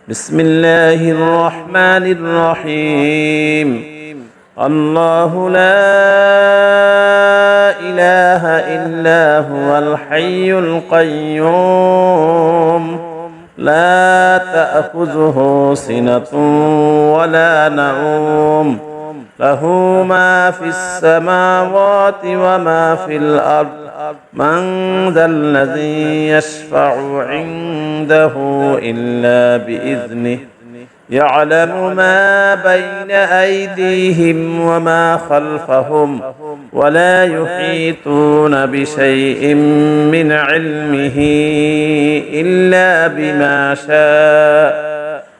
بسم الله الرحمن الرحيم الله لا إله إلا هو الحي القيوم لا تأخذه سنة ولا نوم له ما في السماوات وما في الأرض من ذا الذي يشفع عنده إلا بإذنه يعلم ما بين أيديهم وما خلفهم ولا يحيطون بشيء من علمه إلا بما شاء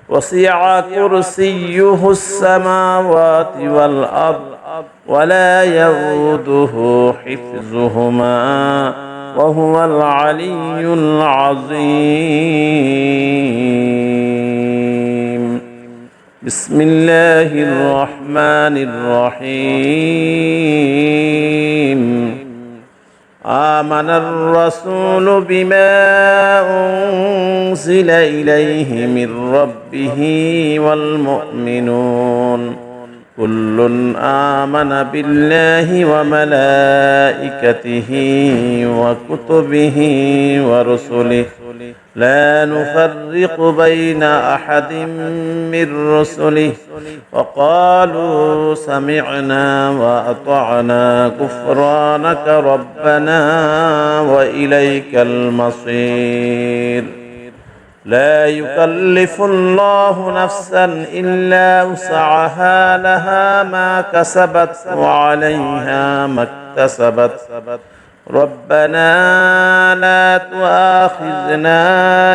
وسع كرسيه السماوات والأرض ولا يؤوده حفظهما وهو العلي العظيم بسم الله الرحمن الرحيم آمن الرسول بما أنزل إليه من ربه والمؤمنون كل آمن بالله وملائكته وكتبه ورسله لا نفرق بين أحد من رسله وقالوا سمعنا وأطعنا غفرانك ربنا وإليك المصير لا يكلف الله نفسا إلا وسعها لها ما كسبت وعليها ما اكتسبت ربنا لا تؤاخذنا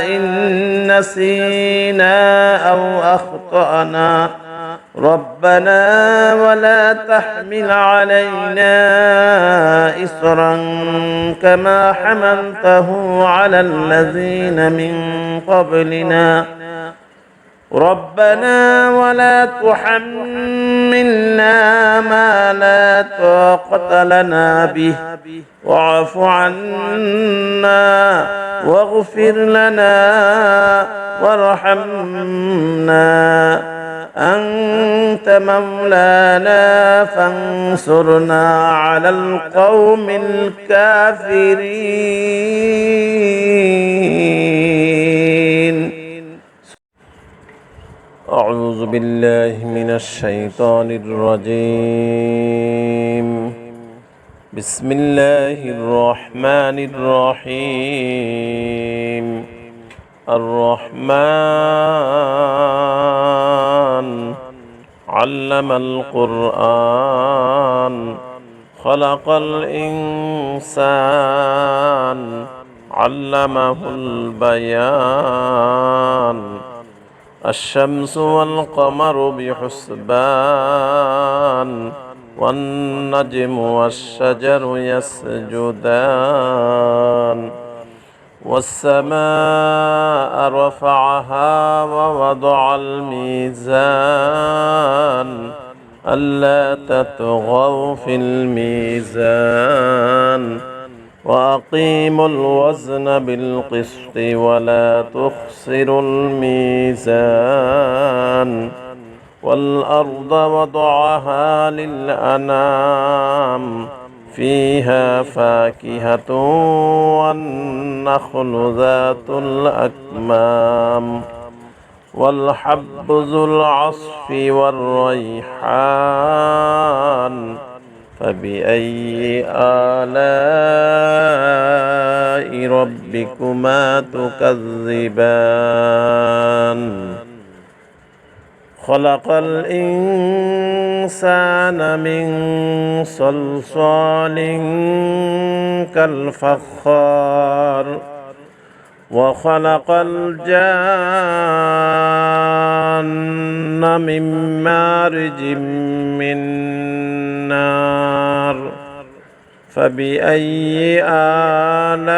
إن نسينا أو أخطأنا ربنا ولا تحمل علينا إصرا كما حملته على الذين من قبلنا ربنا ولا تحملنا ما لا طاقة لنا به واعف عنا واغفر لنا وارحمنا أنت مولانا فانصرنا على القوم الكافرين أعوذ بالله من الشيطان الرجيم بسم الله الرحمن الرحيم الرحمن علم القرآن خلق الإنسان علمه البيان الشمس والقمر بحسبان والنجم والشجر يسجدان والسماء رفعها ووضع الميزان ألا تطغوا في الميزان وأقيموا الوزن بالقسط ولا تخسروا الميزان والأرض وضعها للأنام فيها فاكهة والنخل ذات الأكمام والحب ذو العصف والريحان فبأي آلاء ربكما تكذبان خلق الإنسان من صلصال كالفخار وخلق الجان من مارج من نار فبأي آلاء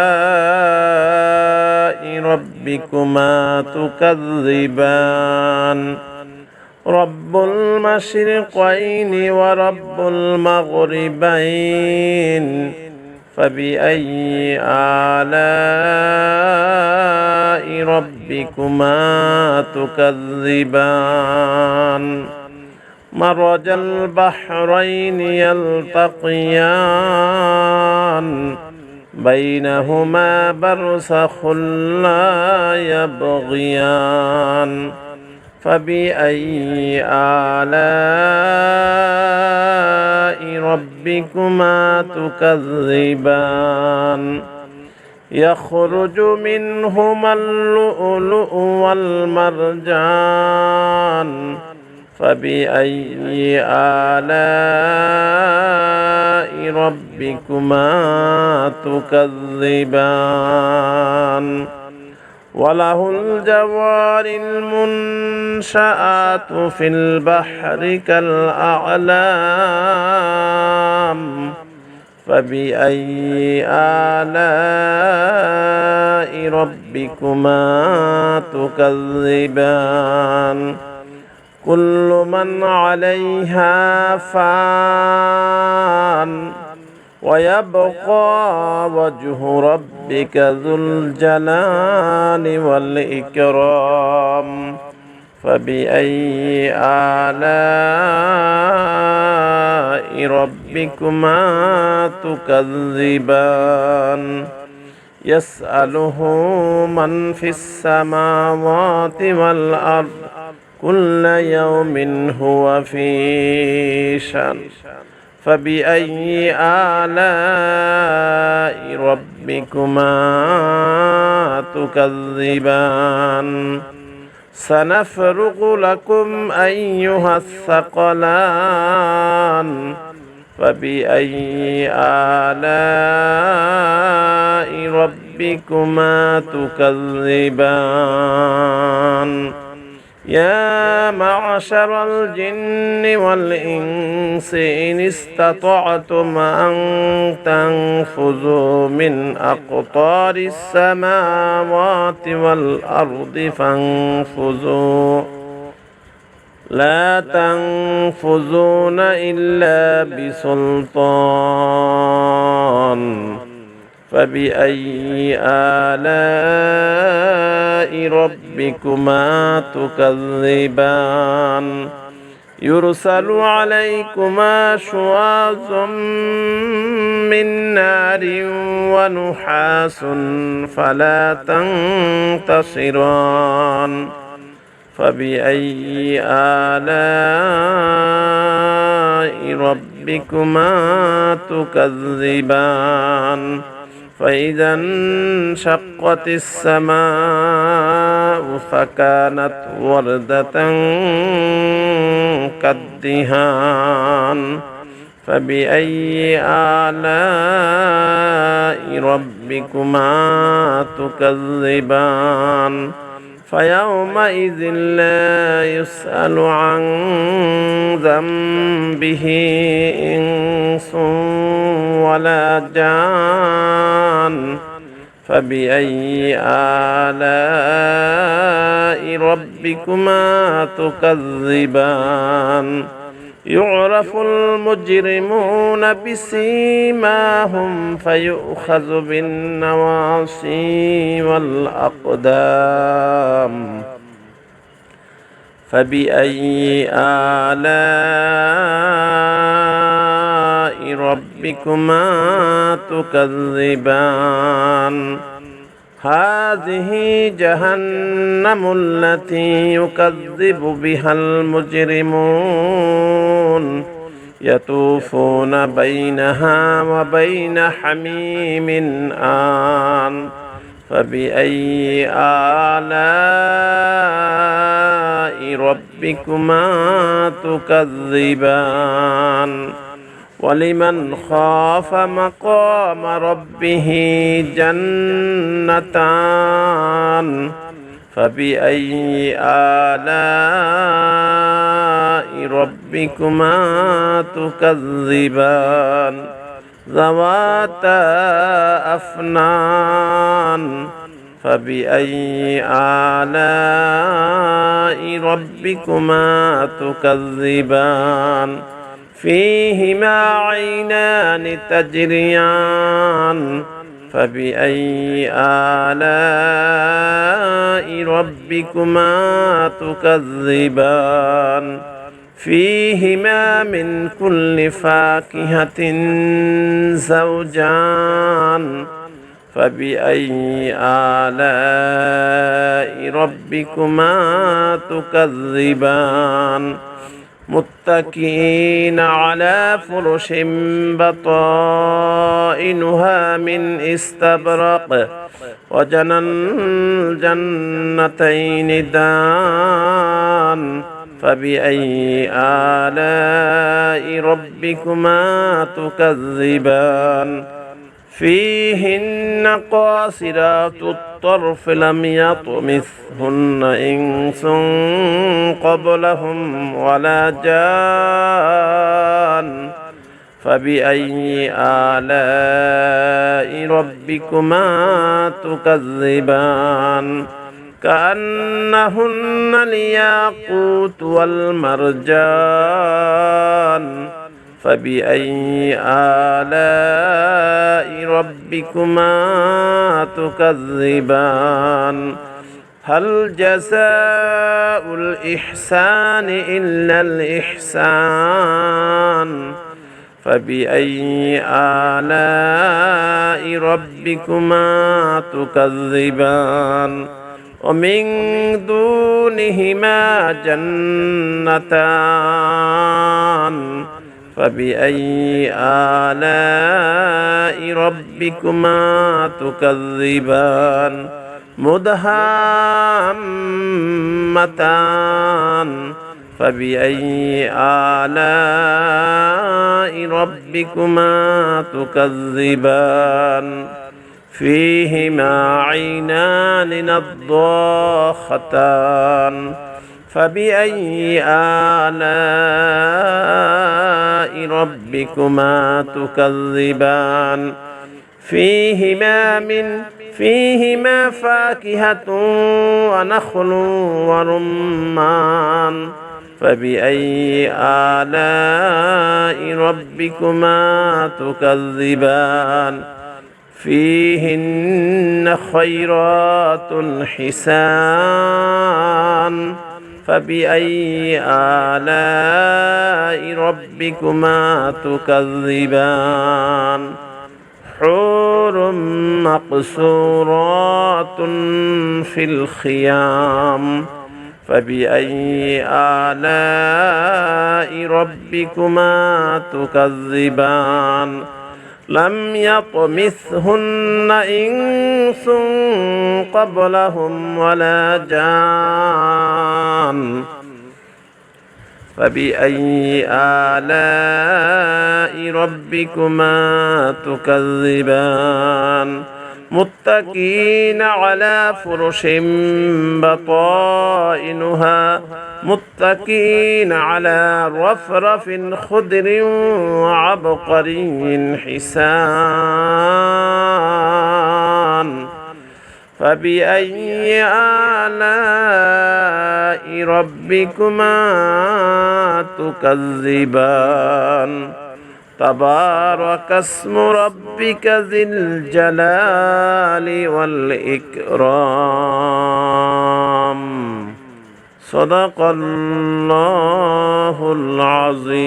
ربكما تكذبان رب المشرقين ورب المغربين فبأي آلاء ربكما تكذبان مرج البحرين يلتقيان بينهما برزخ لا يبغيان فبأي آلاء ربكما تكذبان يخرج منهما اللؤلؤ والمرجان فبأي آلاء ربكما تكذبان وله الجوار المنشآت في البحر كالأعلام فبأي آلاء ربكما تكذبان كل من عليها فان ويبقى وجه ربك ذو الجلال والإكرام فبأي آلاء ربكما تكذبان يسأله من في السماوات والأرض كل يوم هو في شأن فبأي آلاء ربكما تكذبان سنفرغ لكم أيها الثقلان فبأي آلاء ربكما تكذبان يا معشر الجن والإنس إن استطعتم أن تنفذوا من أقطار السماوات والأرض فانفذوا لا تنفذون إلا بسلطان فبأي آلاء ربكما تكذبان يرسل عليكما شواظ من نار ونحاس فلا تنتصران فبأي آلاء ربكما تكذبان فإذا انشقت السماء فكانت وردة كالدهان فبأي آلاء ربكما تكذبان فيومئذ لا يسأل عن ذنبه إنس ولا جان فبأي آلاء ربكما تكذبان يعرف المجرمون بسيماهم فيؤخذ بالنواصي والأقدام فبأي آلاء ربكما تكذبان هذه جهنم التي يكذب بها المجرمون يطوفون بينها وبين حميم آن فبأي آلاء ربكما تكذبان ولمن خاف مقام ربه جنتان فبأي آلاء ربكما تكذبان ذواتا أفنان فبأي آلاء ربكما تكذبان فيهما عينان تجريان فبأي آلاء ربكما تكذبان فيهما من كل فاكهة زوجان فبأي آلاء ربكما تكذبان متكئين على فرش بطائنها من استبرق وجنى الجنتين دان فبأي آلاء ربكما تكذبان فيهن قاصرات الطرف لم يطمثهن إنس قبلهم ولا جان فبأي آلاء ربكما تكذبان كأنهن الياقوت والمرجان فبأي آلاء ربكما تكذبان هل جزاء الإحسان إلا الإحسان فبأي آلاء ربكما تكذبان ومن دونهما جنتان فبأي آلاء ربكما تكذبان مدهامتان فبأي آلاء ربكما تكذبان فيهما عينان نضاختان فبأي آلاء ربكما تكذبان فيهما فاكهة ونخل ورمان فبأي آلاء ربكما تكذبان فيهن خيرات حسان فبأي آلاء ربكما تكذبان حور مقصورات في الخيام فبأي آلاء ربكما تكذبان لم يطمثهن إنس قبلهم ولا جان فبأي آلاء ربكما تكذبان متكئين على فرش بطائنها متكئين على رفرف خضر وعبقري حسان فبأي آلاء ربكما تكذبان تبارك اسم ربك ذي الجلال والإكرام صدق الله العظيم.